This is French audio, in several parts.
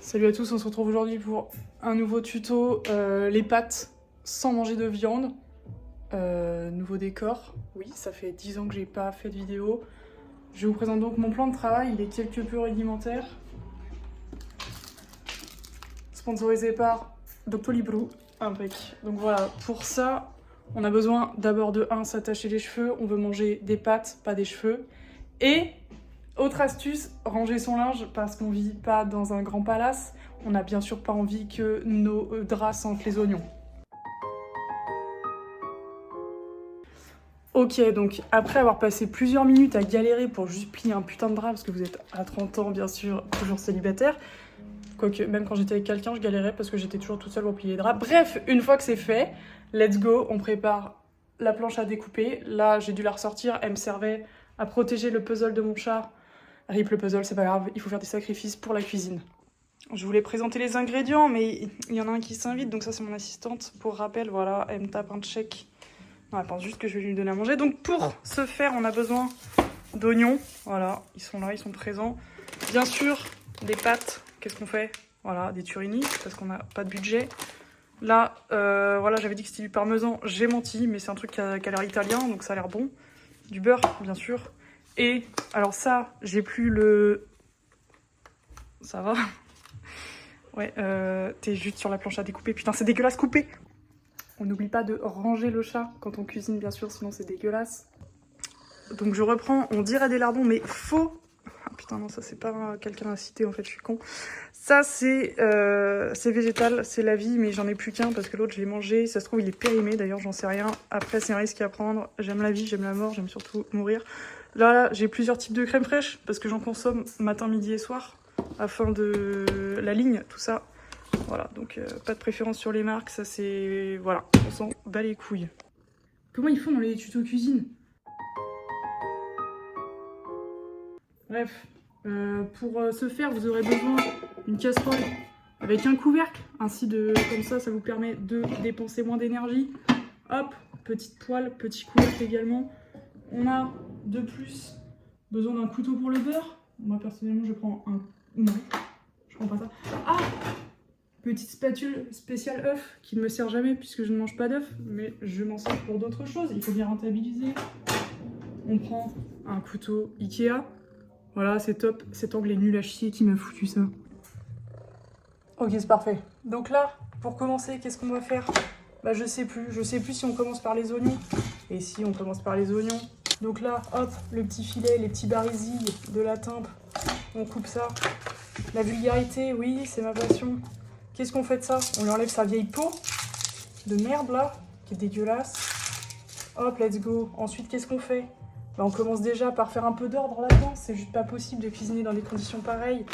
Salut à tous, on se retrouve aujourd'hui pour un nouveau tuto, les pâtes sans manger de viande. Nouveau décor, oui, ça fait 10 ans que j'ai pas fait de vidéo. Je vous présente donc mon plan de travail, il est quelque peu rudimentaire. Sponsorisé par Doctolib. Impec. Donc voilà, pour ça, on a besoin d'abord de 1, s'attacher les cheveux. On veut manger des pâtes, pas des cheveux. Et autre astuce, ranger son linge parce qu'on vit pas dans un grand palace. On n'a bien sûr pas envie que nos draps sentent les oignons. Ok, donc après avoir passé plusieurs minutes à galérer pour juste plier un putain de drap, parce que vous êtes à 30 ans bien sûr, toujours célibataire, quoique même quand j'étais avec quelqu'un je galérais parce que j'étais toujours toute seule pour plier les draps. Bref, une fois que c'est fait, let's go, on prépare la planche à découper. Là j'ai dû la ressortir, elle me servait à protéger le puzzle de mon chat. Rip le puzzle, c'est pas grave, il faut faire des sacrifices pour la cuisine. Je voulais présenter les ingrédients, mais il y en a un qui s'invite, donc ça c'est mon assistante. Pour rappel, voilà, elle me tape un check. Non, elle pense juste que je vais lui donner à manger. Donc pour ce faire, on a besoin d'oignons. Voilà, ils sont là, ils sont présents. Bien sûr, des pâtes. Qu'est-ce qu'on fait? Voilà, des turini, parce qu'on n'a pas de budget. Là, voilà, j'avais dit que c'était du parmesan. J'ai menti, mais c'est un truc qui a l'air italien, donc ça a l'air bon. Du beurre, bien sûr. Et, alors ça, j'ai plus le... Ça va? Ouais, t'es juste sur la planche à découper. Putain, c'est dégueulasse, couper. On n'oublie pas de ranger le chat quand on cuisine, bien sûr, sinon c'est dégueulasse. Donc je reprends, on dirait des lardons, mais faux. Ah putain, non, ça c'est pas quelqu'un à citer, en fait, je suis con. Ça, c'est végétal, c'est la vie, mais j'en ai plus qu'un parce que l'autre, je l'ai mangé. Ça se trouve, il est périmé, d'ailleurs, j'en sais rien. Après, c'est un risque à prendre. J'aime la vie, j'aime la mort, j'aime surtout mourir. Là, j'ai plusieurs types de crème fraîche parce que j'en consomme matin, midi et soir. Afin de la ligne, tout ça. Voilà, donc pas de préférence sur les marques, ça c'est... Voilà, on s'en bat les couilles. Comment ils font dans les tutos cuisine? Bref, pour ce faire, vous aurez besoin d'une casserole avec un couvercle. Ainsi, comme ça vous permet de dépenser moins d'énergie. Hop, petite poêle, petit couvercle également. On a de plus besoin d'un couteau pour le beurre. Moi personnellement, je prends un... Non, je prends pas ça. Ah! Petite spatule spéciale œuf qui ne me sert jamais puisque je ne mange pas d'œuf, mais je m'en sers pour d'autres choses. Il faut bien rentabiliser. On prend un couteau Ikea. Voilà, c'est top. Cet angle est nul à chier. Qui m'a foutu ça? Ok, c'est parfait. Donc là, pour commencer, qu'est-ce qu'on va faire? Bah je sais plus. Je sais plus si on commence par les oignons. Et si on commence par les oignons. Donc là, hop, le petit filet, les petits barisilles de la timbre. On coupe ça. La vulgarité, oui, c'est ma passion. Qu'est-ce qu'on fait de ça? On lui enlève sa vieille peau de merde là, qui est dégueulasse. Hop, let's go. Ensuite, qu'est-ce qu'on fait? Bah, on commence déjà par faire un peu d'ordre là-dedans. C'est juste pas possible de cuisiner dans des conditions pareilles.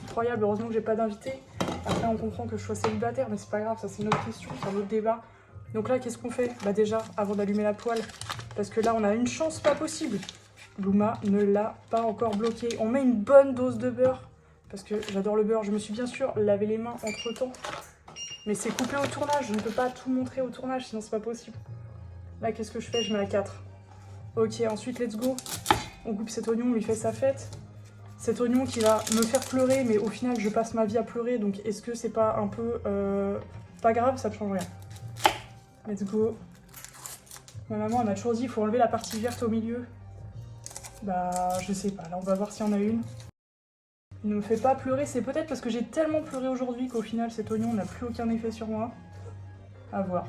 Incroyable, heureusement que j'ai pas d'invité. Après, on comprend que je sois célibataire, mais c'est pas grave, ça c'est une autre question, c'est un autre débat. Donc là, qu'est-ce qu'on fait? Bah déjà, avant d'allumer la poêle, parce que là, on a une chance pas possible. Luma ne l'a pas encore bloqué. On met une bonne dose de beurre. Parce que j'adore le beurre. Je me suis bien sûr lavé les mains entre temps. Mais c'est coupé au tournage. Je ne peux pas tout montrer au tournage, sinon c'est pas possible. Là, qu'est-ce que je fais? Je mets à 4. Ok, ensuite, let's go. On coupe cet oignon, on lui fait sa fête. Cet oignon qui va me faire pleurer, mais au final, je passe ma vie à pleurer. Donc, est-ce que c'est pas un peu... pas grave, ça ne change rien. Let's go. Ma maman, elle m'a toujours dit, il faut enlever la partie verte au milieu. Bah, je sais pas. Là, on va voir s'il y en a une. Il ne me fait pas pleurer, c'est peut-être parce que j'ai tellement pleuré aujourd'hui qu'au final cet oignon n'a plus aucun effet sur moi. À voir.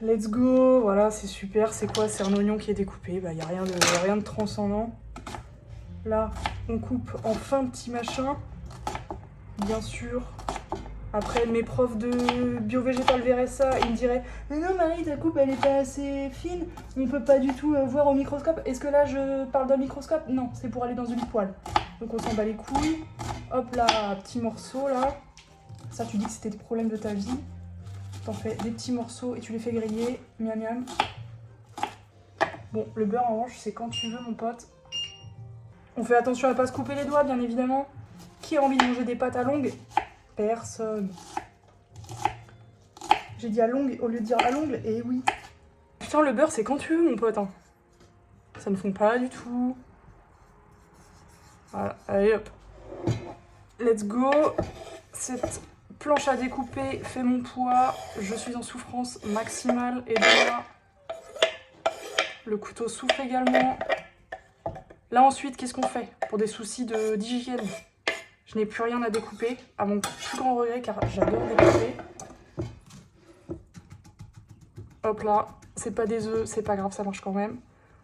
Let's go, voilà, c'est super. C'est quoi? C'est un oignon qui est découpé. Bah, y a rien de transcendant. Là, on coupe en fin petit machin. Bien sûr. Après, mes profs de bio-végétal verraient ça et ils me diraient « Mais non Marie, ta coupe elle est pas assez fine, on peut pas du tout voir au microscope. » Est-ce que là je parle d'un microscope? Non, c'est pour aller dans une poêle. Donc on s'en bat les couilles. Hop là, petit morceau là. Ça, tu dis que c'était le problème de ta vie. T'en fais des petits morceaux et tu les fais griller. Miam miam. Bon, le beurre en revanche, c'est quand tu veux mon pote. On fait attention à pas se couper les doigts, bien évidemment. Qui a envie de manger des pâtes à longue? Personne. J'ai dit à longue au lieu de dire à l'ongle, et oui. Putain, le beurre, c'est quand tu veux, mon pote. Hein. Ça ne fond pas du tout. Voilà, allez hop. let's go. Cette planche à découper fait mon poids. Je suis en souffrance maximale. Et là, le couteau souffre également. Là ensuite, qu'est-ce qu'on fait pour des soucis d'hygiène? Je n'ai plus rien à découper, à mon plus grand regret, car j'adore découper. Hop là, c'est pas des œufs, c'est pas grave, ça marche quand même.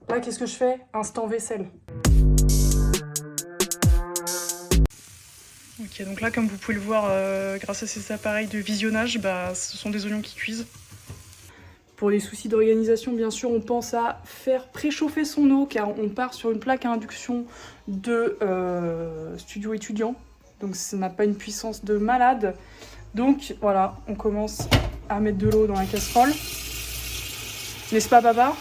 Là, qu'est-ce que je fais? Instant vaisselle. Ok, donc là, comme vous pouvez le voir, grâce à ces appareils de visionnage, bah, ce sont des oignons qui cuisent. Pour les soucis d'organisation, bien sûr, on pense à faire préchauffer son eau, car on part sur une plaque à induction de studio étudiant. Donc ça n'a pas une puissance de malade. Donc voilà, on commence à mettre de l'eau dans la casserole. N'est-ce pas, papa?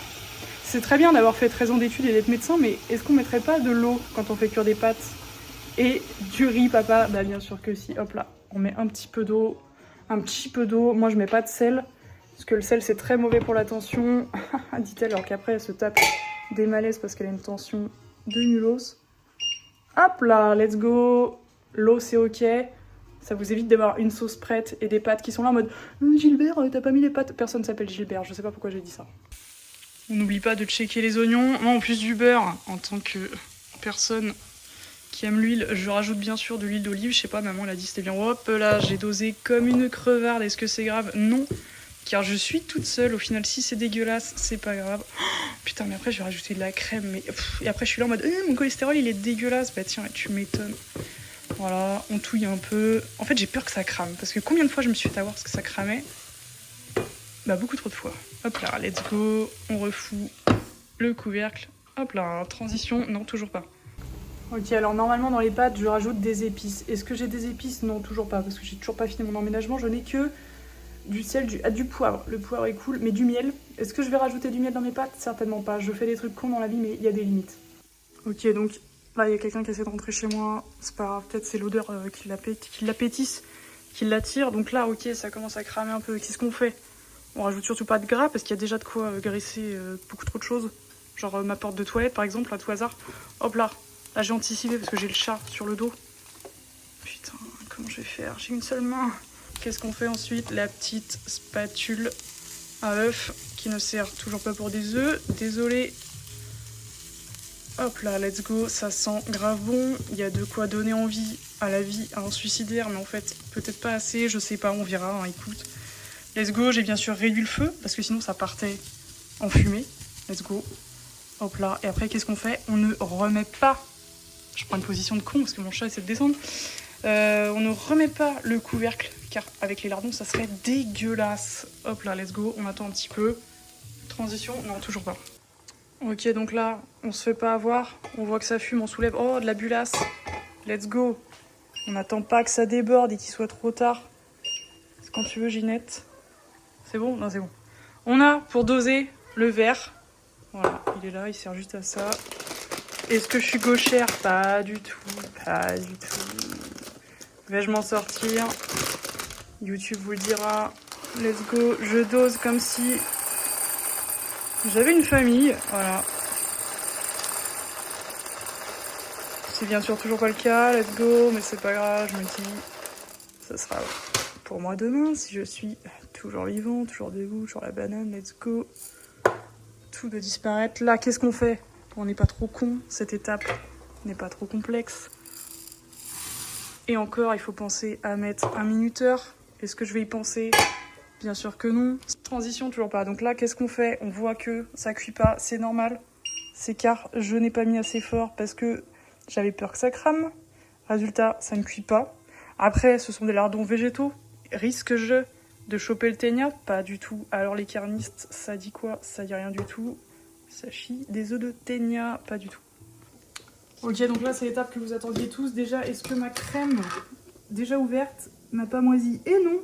C'est très bien d'avoir fait 13 ans d'études et d'être médecin, mais est-ce qu'on mettrait pas de l'eau quand on fait cuire des pâtes? Et du riz, papa? Bah bien sûr que si. Hop là, on met un petit peu d'eau. Un petit peu d'eau. Moi, je mets pas de sel, parce que le sel, c'est très mauvais pour la tension. Dit-elle, alors qu'après, elle se tape des malaises parce qu'elle a une tension de nulos. Hop là, let's go. L'eau, c'est ok. Ça vous évite d'avoir une sauce prête et des pâtes qui sont là en mode Gilbert, t'as pas mis les pâtes? Personne s'appelle Gilbert, je sais pas pourquoi j'ai dit ça. On n'oublie pas de checker les oignons. Moi, en plus du beurre, en tant que personne qui aime l'huile, je rajoute bien sûr de l'huile d'olive. Je sais pas, maman elle a dit c'était bien. Hop là, j'ai dosé comme une crevarde. Est-ce que c'est grave? Non, car je suis toute seule. Au final, si c'est dégueulasse, c'est pas grave. Oh, putain, mais après, je vais rajouter de la crème. Mais et après, je suis là en mode mon cholestérol, il est dégueulasse. Bah tiens, tu m'étonnes. Voilà, on touille un peu. En fait, j'ai peur que ça crame. Parce que combien de fois je me suis fait avoir parce que ça cramait? Bah, beaucoup trop de fois. Hop là, let's go. On refout le couvercle. Hop là, transition. Non, toujours pas. Ok, alors normalement, dans les pâtes, je rajoute des épices. Est-ce que j'ai des épices? Non, toujours pas. Parce que j'ai toujours pas fini mon emménagement. Je n'ai que du sel, du poivre. Le poivre est cool, mais du miel. Est-ce que je vais rajouter du miel dans mes pâtes? Certainement pas. Je fais des trucs cons dans la vie, mais il y a des limites. Ok, donc là, il y a quelqu'un qui essaie de rentrer chez moi. C'est pas grave, peut-être c'est l'odeur qui l'appétisse, qui l'attire. Donc là, ok, ça commence à cramer un peu. Qu'est-ce qu'on fait? On rajoute surtout pas de gras parce qu'il y a déjà de quoi graisser beaucoup trop de choses. Genre ma porte de toilette, par exemple, à tout hasard. Hop là, là j'ai anticipé parce que j'ai le chat sur le dos. Putain, comment je vais faire? J'ai une seule main. Qu'est-ce qu'on fait ensuite? La petite spatule à œuf qui ne sert toujours pas pour des œufs. Désolée. Hop là, let's go, ça sent grave bon. Il y a de quoi donner envie à la vie à un suicidaire, mais en fait, peut-être pas assez, je sais pas, on verra, hein, écoute. Let's go, j'ai bien sûr réduit le feu, parce que sinon ça partait en fumée. Let's go. Hop là, et après, qu'est-ce qu'on fait? On ne remet pas, je prends une position de con, parce que mon chat essaie de descendre. On ne remet pas le couvercle, car avec les lardons, ça serait dégueulasse. Hop là, let's go, on attend un petit peu. Transition, non, toujours pas. Ok, donc là, on se fait pas avoir. On voit que ça fume, on soulève. Oh, de la bulasse. Let's go. On n'attend pas que ça déborde et qu'il soit trop tard. C'est quand tu veux, Ginette. C'est bon? Non, c'est bon. On a, pour doser, le verre. Voilà, il est là, il sert juste à ça. Est-ce que je suis gauchère? Pas du tout. Pas du tout. Vais-je m'en sortir? YouTube vous le dira. Let's go. Je dose comme si j'avais une famille, voilà. C'est bien sûr toujours pas le cas, let's go, mais c'est pas grave, je me dis, ça sera pour moi demain, si je suis toujours vivant, toujours debout, toujours la banane, let's go. Tout de disparaître. Là, qu'est-ce qu'on fait? On n'est pas trop con, cette étape n'est pas trop complexe. Et encore, il faut penser à mettre un minuteur. Est-ce que je vais y penser? Bien sûr que non. Transition, toujours pas. Donc là, qu'est-ce qu'on fait? On voit que ça cuit pas, c'est normal. C'est car je n'ai pas mis assez fort parce que j'avais peur que ça crame. Résultat, ça ne cuit pas. Après, ce sont des lardons végétaux. Risque-je de choper le ténia? Pas du tout. Alors les carnistes, ça dit quoi? Ça dit rien du tout. Ça chie des œufs de ténia? Pas du tout. Ok, donc là, c'est l'étape que vous attendiez tous. Déjà, est-ce que ma crème, déjà ouverte, n'a pas moisi? Et non!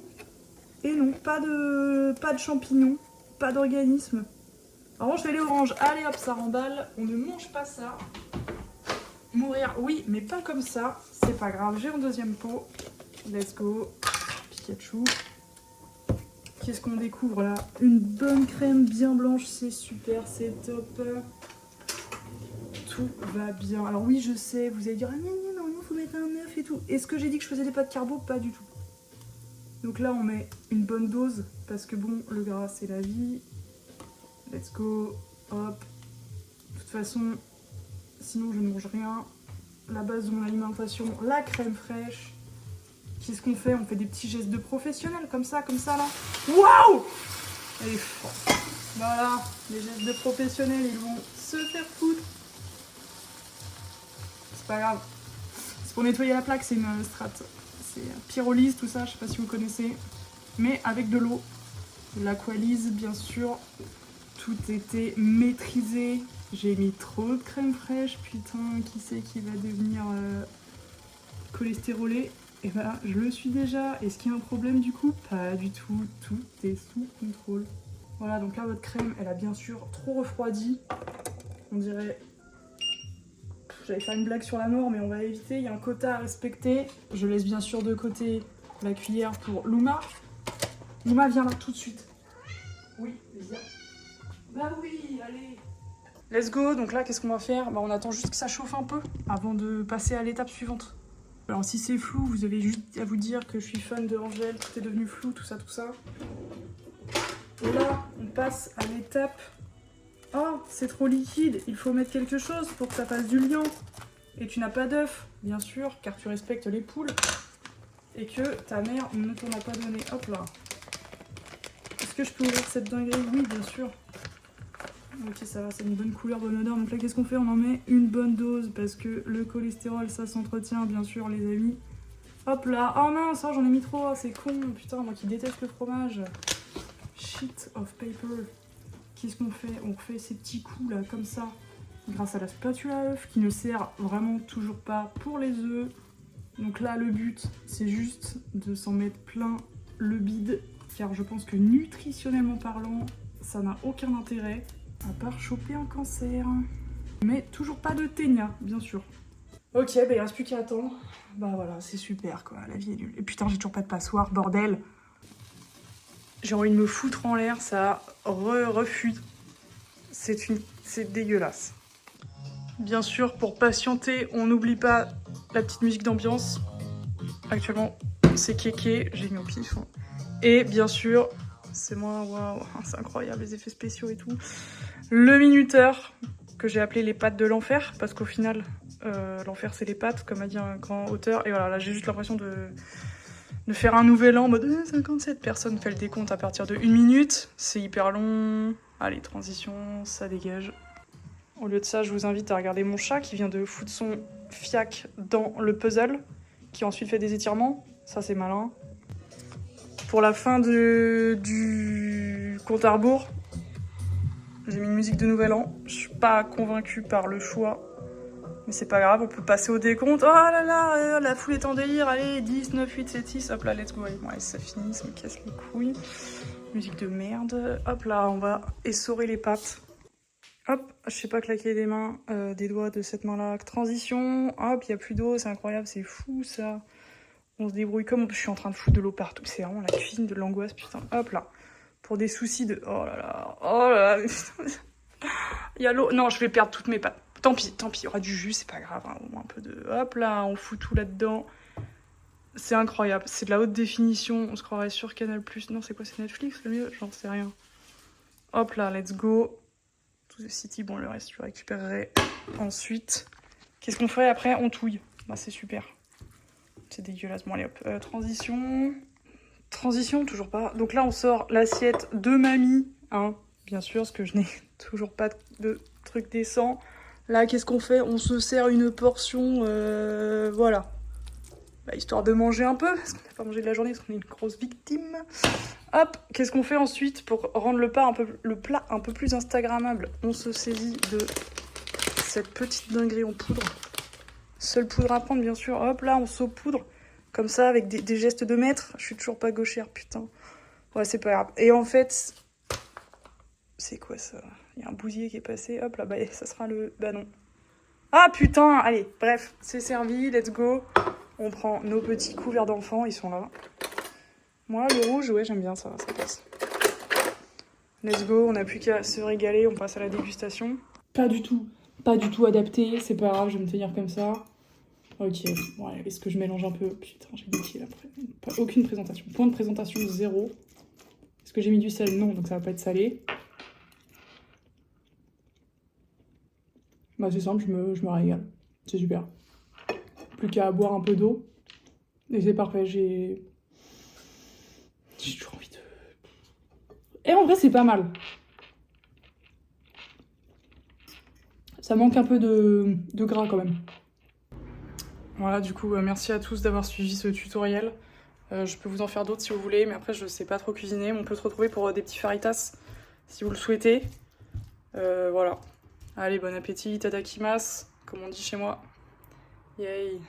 Et non, pas de champignons, pas d'organisme. En revanche, je fais les oranges. Allez hop, ça remballe. On ne mange pas ça. Mourir, oui, mais pas comme ça. C'est pas grave, j'ai un deuxième pot. Let's go. Pikachu. Qu'est-ce qu'on découvre là? Une bonne crème bien blanche, c'est super, c'est top. Tout va bien. Alors oui, je sais, vous allez dire, ah, non, il faut mettre dirait un œuf et tout. Est-ce que j'ai dit que je faisais des pâtes carbo? Pas du tout. Donc là, on met une bonne dose, parce que bon, le gras, c'est la vie. Let's go, hop. De toute façon, sinon je ne mange rien. La base de mon alimentation, la crème fraîche. Qu'est-ce qu'on fait? On fait des petits gestes de professionnel, comme ça là. Waouh! Elle est forte. Voilà, les gestes de professionnel, ils vont se faire foutre. C'est pas grave. C'est pour nettoyer la plaque, c'est une strat. C'est pyrolyse, tout ça, je sais pas si vous connaissez. Mais avec de l'eau. De l'aqualyse, bien sûr. Tout était maîtrisé. J'ai mis trop de crème fraîche. Putain, qui c'est qui va devenir cholestérolé? Et ben, je le suis déjà. Est-ce qu'il y a un problème du coup? Pas du tout. Tout est sous contrôle. Voilà, donc là, votre crème, elle a bien sûr trop refroidi. On dirait... J'allais faire une blague sur la mort, mais on va éviter. Il y a un quota à respecter. Je laisse bien sûr de côté la cuillère pour Luma. Luma, viens là, tout de suite. Oui, viens. Bah oui, allez. Let's go. Donc là, qu'est-ce qu'on va faire? Bah, on attend juste que ça chauffe un peu avant de passer à l'étape suivante. Alors si c'est flou, vous avez juste à vous dire que je suis fan de Angèle, tout est devenu flou, tout ça, tout ça. Et là, on passe à l'étape... Oh, c'est trop liquide, il faut mettre quelque chose pour que ça fasse du liant. Et tu n'as pas d'œuf, bien sûr, car tu respectes les poules. Et que ta mère ne t'en a pas donné. Hop là. Est-ce que je peux ouvrir cette dinguerie? Oui, bien sûr. Ok, ça va, c'est une bonne couleur, bonne odeur. Donc là, qu'est-ce qu'on fait? On en met une bonne dose, parce que le cholestérol, ça s'entretient, bien sûr, les amis. Hop là. Oh mince, j'en ai mis trop, c'est con. Putain, moi qui déteste le fromage. Shit of paper. Qu'est-ce qu'on fait? On fait ces petits coups là, comme ça, grâce à la spatule à œuf, qui ne sert vraiment toujours pas pour les œufs. Donc là, le but, c'est juste de s'en mettre plein le bide, car je pense que nutritionnellement parlant, ça n'a aucun intérêt, à part choper un cancer. Mais toujours pas de ténia, bien sûr. Ok, bah il reste plus qu'à attendre. Bah voilà, c'est super quoi, la vie est nulle. Et putain, j'ai toujours pas de passoire, bordel. J'ai envie de me foutre en l'air, ça refuse. C'est dégueulasse. Bien sûr, pour patienter, on n'oublie pas la petite musique d'ambiance. Actuellement, c'est Kéké, j'ai mis au pif. Et bien sûr, c'est moi, waouh, c'est incroyable les effets spéciaux et tout. Le minuteur, que j'ai appelé les pattes de l'enfer, parce qu'au final, l'enfer c'est les pattes, comme a dit un grand auteur. Et voilà, là j'ai juste l'impression de faire un nouvel an en mode 57 personnes fait le décompte à partir de 1 minute. C'est hyper long. Allez, transition, ça dégage. Au lieu de ça, je vous invite à regarder mon chat qui vient de foutre son fiac dans le puzzle, qui ensuite fait des étirements. Ça, c'est malin. Pour la fin du compte à rebours, j'ai mis une musique de Nouvel An. Je suis pas convaincue par le choix. Mais c'est pas grave, on peut passer au décompte. Oh là là, la foule est en délire. Allez, 10, 9, 8, 7, 6. Hop là, let's go. Allez, bon, allez, ça finit, ça me casse les couilles. Musique de merde. Hop là, on va essorer les pattes. Hop, je sais pas claquer des mains, des doigts de cette main-là. Transition. Hop, il n'y a plus d'eau, c'est incroyable, c'est fou ça. On se débrouille comme on peut. Je suis en train de foutre de l'eau partout. C'est vraiment la cuisine de l'angoisse, putain. Hop là. Pour des soucis de... Oh là là. Oh là là. Il y a l'eau. Non, je vais perdre toutes mes pattes. Tant pis, il y aura du jus, c'est pas grave. Hein. Au moins un peu de... Hop là, on fout tout là-dedans. C'est incroyable. C'est de la haute définition. On se croirait sur Canal+. Non, c'est quoi, c'est Netflix le mieux? J'en sais rien. Hop là, let's go. To the city. Bon, le reste, je récupérerai ensuite. Qu'est-ce qu'on ferait après? On touille. Bah, c'est super. C'est dégueulasse. Bon, allez hop. Transition. Transition, toujours pas. Donc là, on sort l'assiette de mamie. Hein, bien sûr, parce que je n'ai toujours pas de truc décent. Là, qu'est-ce qu'on fait? On se sert une portion, voilà. Bah, histoire de manger un peu, parce qu'on n'a pas mangé de la journée, parce qu'on est une grosse victime. Hop, qu'est-ce qu'on fait ensuite pour rendre le plat un peu plus instagrammable? On se saisit de cette petite dinguerie en poudre. Seule poudre à prendre, bien sûr. Hop, là, on saupoudre. Comme ça, avec des gestes de maître. Je suis toujours pas gauchère, putain. Ouais, c'est pas grave. Et en fait... C'est quoi ça? Il y a un bousier qui est passé. Hop là, bah ça sera le... Bah non. Ah putain! Allez, bref, c'est servi, let's go. On prend nos petits couverts d'enfants, ils sont là. Moi, le rouge, ouais, j'aime bien ça, ça passe. Let's go, on n'a plus qu'à se régaler, on passe à la dégustation. Pas du tout adapté, c'est pas grave, je vais me tenir comme ça. Ok, ouais, est-ce que je mélange un peu? Putain, j'ai niqué là. Aucune présentation. Point de présentation 0. Est-ce que j'ai mis du sel? Non, donc ça va pas être salé. Bah c'est simple, je me régale. C'est super. Plus qu'à boire un peu d'eau. Et c'est parfait, j'ai toujours envie de... Et en vrai, c'est pas mal. Ça manque un peu de gras quand même. Voilà, du coup, merci à tous d'avoir suivi ce tutoriel. Je peux vous en faire d'autres si vous voulez, mais après, je sais pas trop cuisiner. On peut se retrouver pour des petits faritas si vous le souhaitez. Voilà. Allez, bon appétit, tadakimasu, comme on dit chez moi. Yay!